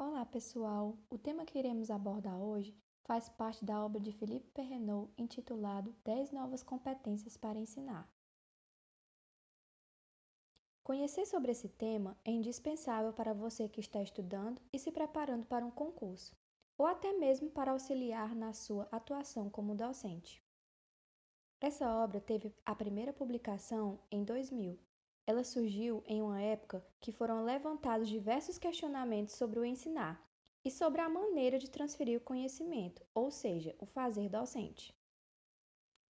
Olá, pessoal! O tema que iremos abordar hoje faz parte da obra de Philippe Perrenot intitulado 10 novas competências para ensinar. Conhecer sobre esse tema é indispensável para você que está estudando e se preparando para um concurso, ou até mesmo para auxiliar na sua atuação como docente. Essa obra teve a primeira publicação em 2000. Ela surgiu em uma época que foram levantados diversos questionamentos sobre o ensinar e sobre a maneira de transferir o conhecimento, ou seja, o fazer docente.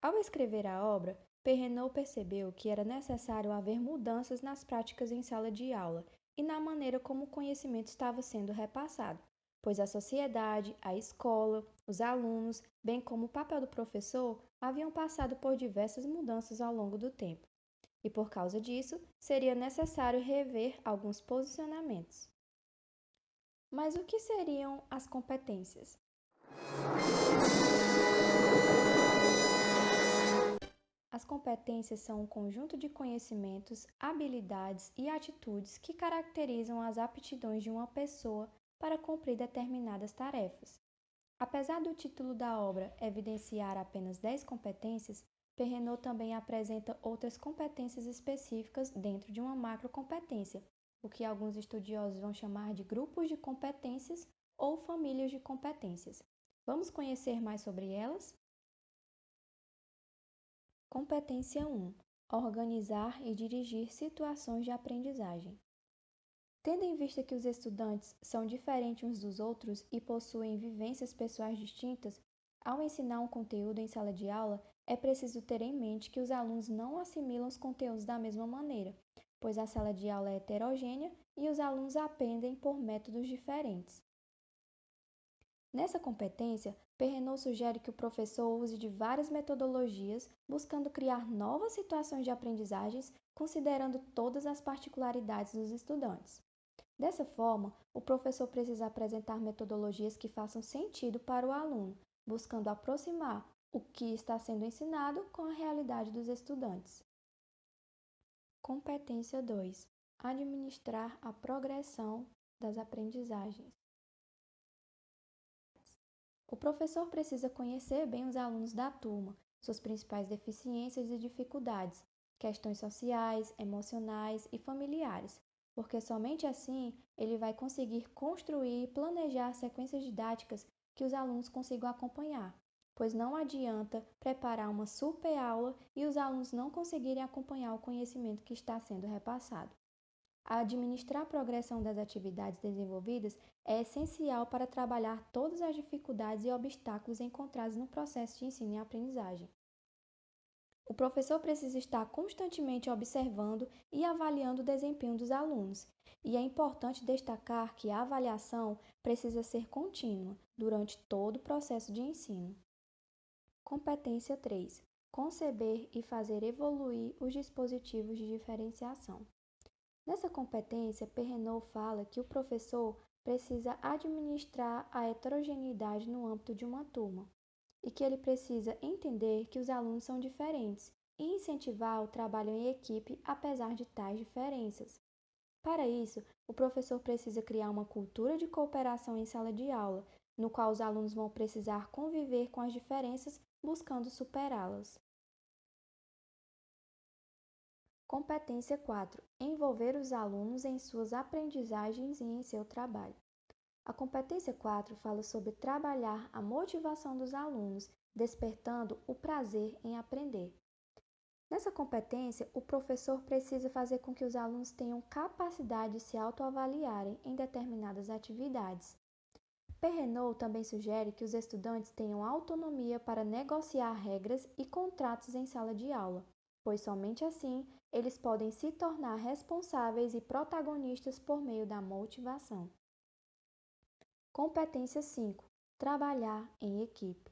Ao escrever a obra, Perrenot percebeu que era necessário haver mudanças nas práticas em sala de aula e na maneira como o conhecimento estava sendo repassado, pois a sociedade, a escola, os alunos, bem como o papel do professor, haviam passado por diversas mudanças ao longo do tempo. E por causa disso, seria necessário rever alguns posicionamentos. Mas o que seriam as competências? As competências são um conjunto de conhecimentos, habilidades e atitudes que caracterizam as aptidões de uma pessoa para cumprir determinadas tarefas. Apesar do título da obra evidenciar apenas 10 competências, Perrenot também apresenta outras competências específicas dentro de uma macrocompetência, o que alguns estudiosos vão chamar de grupos de competências ou famílias de competências. Vamos conhecer mais sobre elas? Competência 1: Organizar e dirigir situações de aprendizagem. Tendo em vista que os estudantes são diferentes uns dos outros e possuem vivências pessoais distintas, ao ensinar um conteúdo em sala de aula, é preciso ter em mente que os alunos não assimilam os conteúdos da mesma maneira, pois a sala de aula é heterogênea e os alunos aprendem por métodos diferentes. Nessa competência, Perrenot sugere que o professor use de várias metodologias, buscando criar novas situações de aprendizagens, considerando todas as particularidades dos estudantes. Dessa forma, o professor precisa apresentar metodologias que façam sentido para o aluno, buscando aproximar o que está sendo ensinado com a realidade dos estudantes. Competência 2: Administrar a progressão das aprendizagens. O professor precisa conhecer bem os alunos da turma, suas principais deficiências e dificuldades, questões sociais, emocionais e familiares, porque somente assim ele vai conseguir construir e planejar sequências didáticas que os alunos consigam acompanhar, pois não adianta preparar uma super aula e os alunos não conseguirem acompanhar o conhecimento que está sendo repassado. Administrar a progressão das atividades desenvolvidas é essencial para trabalhar todas as dificuldades e obstáculos encontrados no processo de ensino e aprendizagem. O professor precisa estar constantemente observando e avaliando o desempenho dos alunos, e é importante destacar que a avaliação precisa ser contínua durante todo o processo de ensino. Competência 3: Conceber e fazer evoluir os dispositivos de diferenciação. Nessa competência, Perrenot fala que o professor precisa administrar a heterogeneidade no âmbito de uma turma e que ele precisa entender que os alunos são diferentes e incentivar o trabalho em equipe apesar de tais diferenças. Para isso, o professor precisa criar uma cultura de cooperação em sala de aula, no qual os alunos vão precisar conviver com as diferenças buscando superá-las. Competência 4: Envolver os alunos em suas aprendizagens e em seu trabalho. A competência 4 fala sobre trabalhar a motivação dos alunos, despertando o prazer em aprender. Nessa competência, o professor precisa fazer com que os alunos tenham capacidade de se autoavaliarem em determinadas atividades. Perrenot também sugere que os estudantes tenham autonomia para negociar regras e contratos em sala de aula, pois somente assim eles podem se tornar responsáveis e protagonistas por meio da motivação. Competência 5: Trabalhar em equipe.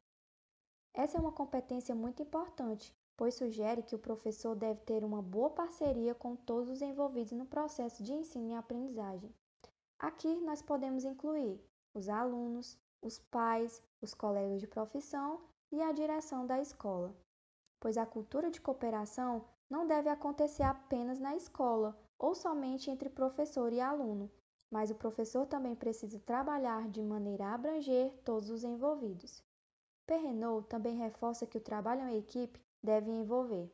Essa é uma competência muito importante, pois sugere que o professor deve ter uma boa parceria com todos os envolvidos no processo de ensino e aprendizagem. Aqui nós podemos incluir os alunos, os pais, os colegas de profissão e a direção da escola, pois a cultura de cooperação não deve acontecer apenas na escola ou somente entre professor e aluno, mas o professor também precisa trabalhar de maneira a abranger todos os envolvidos. Perrenot também reforça que o trabalho em equipe deve envolver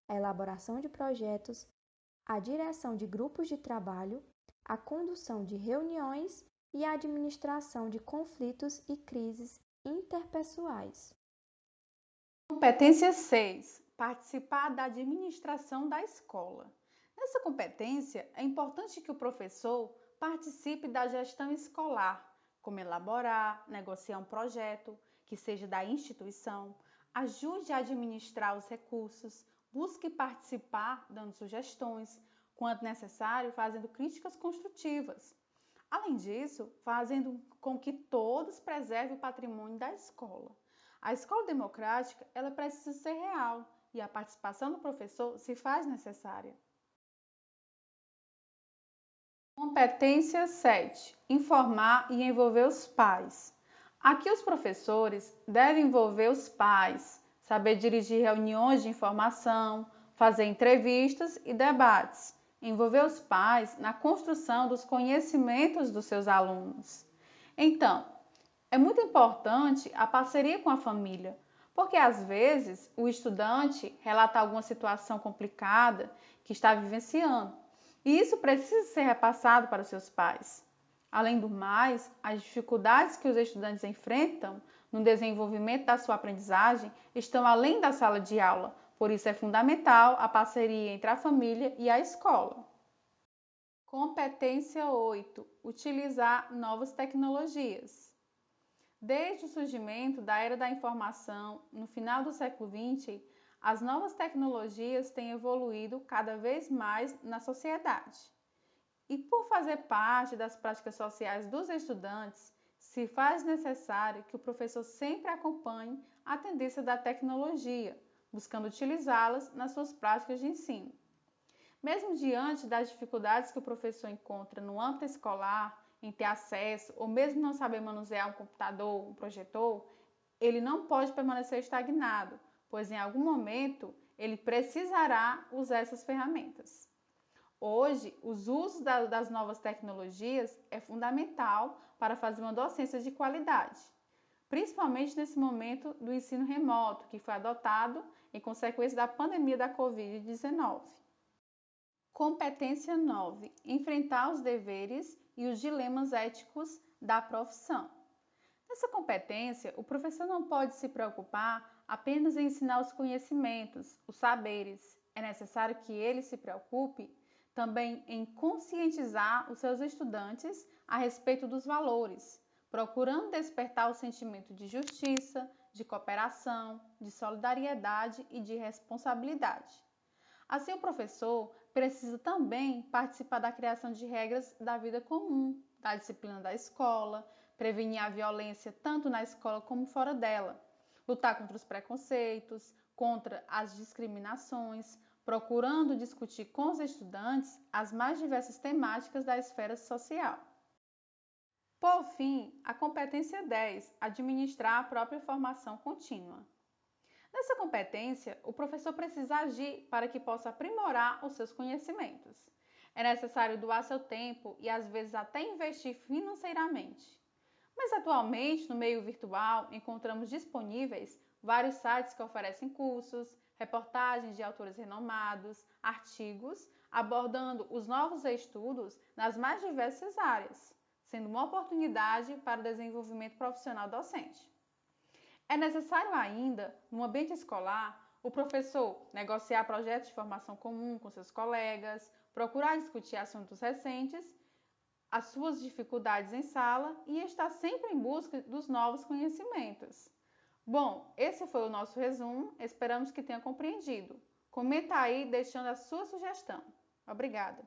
a elaboração de projetos, a direção de grupos de trabalho, a condução de reuniões e a administração de conflitos e crises interpessoais. Competência 6. Participar da administração da escola. Nessa competência, é importante que o professor participe da gestão escolar, como elaborar, negociar um projeto que seja da instituição, ajude a administrar os recursos, busque participar dando sugestões, quando necessário, fazendo críticas construtivas. Além disso, fazendo com que todos preservem o patrimônio da escola. A escola democrática, ela precisa ser real e a participação do professor se faz necessária. Competência 7. Informar e envolver os pais. Aqui os professores devem envolver os pais, saber dirigir reuniões de informação, fazer entrevistas e debates, envolver os pais na construção dos conhecimentos dos seus alunos. Então, é muito importante a parceria com a família, porque às vezes o estudante relata alguma situação complicada que está vivenciando, e isso precisa ser repassado para os seus pais. Além do mais, as dificuldades que os estudantes enfrentam no desenvolvimento da sua aprendizagem estão além da sala de aula, por isso é fundamental a parceria entre a família e a escola. Competência 8. Utilizar novas tecnologias. Desde o surgimento da era da informação, no final do século XX, as novas tecnologias têm evoluído cada vez mais na sociedade. E por fazer parte das práticas sociais dos estudantes, se faz necessário que o professor sempre acompanhe a tendência da tecnologia, buscando utilizá-las nas suas práticas de ensino. Mesmo diante das dificuldades que o professor encontra no âmbito escolar, em ter acesso, ou mesmo não saber manusear um computador, um projetor, ele não pode permanecer estagnado, pois em algum momento ele precisará usar essas ferramentas. Hoje, os usos das novas tecnologias é fundamental para fazer uma docência de qualidade, principalmente nesse momento do ensino remoto, que foi adotado em consequência da pandemia da Covid-19. Competência 9. Enfrentar os deveres e os dilemas éticos da profissão. Nessa competência, o professor não pode se preocupar apenas em ensinar os conhecimentos, os saberes. É necessário que ele se preocupe também em conscientizar os seus estudantes a respeito dos valores, procurando despertar o sentimento de justiça, de cooperação, de solidariedade e de responsabilidade. Assim, o professor precisa também participar da criação de regras da vida comum, da disciplina da escola, prevenir a violência tanto na escola como fora dela, lutar contra os preconceitos, contra as discriminações, procurando discutir com os estudantes as mais diversas temáticas da esfera social. Por fim, a competência 10, administrar a própria formação contínua. Nessa competência, o professor precisa agir para que possa aprimorar os seus conhecimentos. É necessário doar seu tempo e às vezes até investir financeiramente. Mas atualmente, no meio virtual, encontramos disponíveis vários sites que oferecem cursos, reportagens de autores renomados, artigos, abordando os novos estudos nas mais diversas áreas, sendo uma oportunidade para o desenvolvimento profissional docente. É necessário ainda, no ambiente escolar, o professor negociar projetos de formação comum com seus colegas, procurar discutir assuntos recentes, as suas dificuldades em sala e estar sempre em busca dos novos conhecimentos. Bom, esse foi o nosso resumo, esperamos que tenha compreendido. Comenta aí deixando a sua sugestão. Obrigada!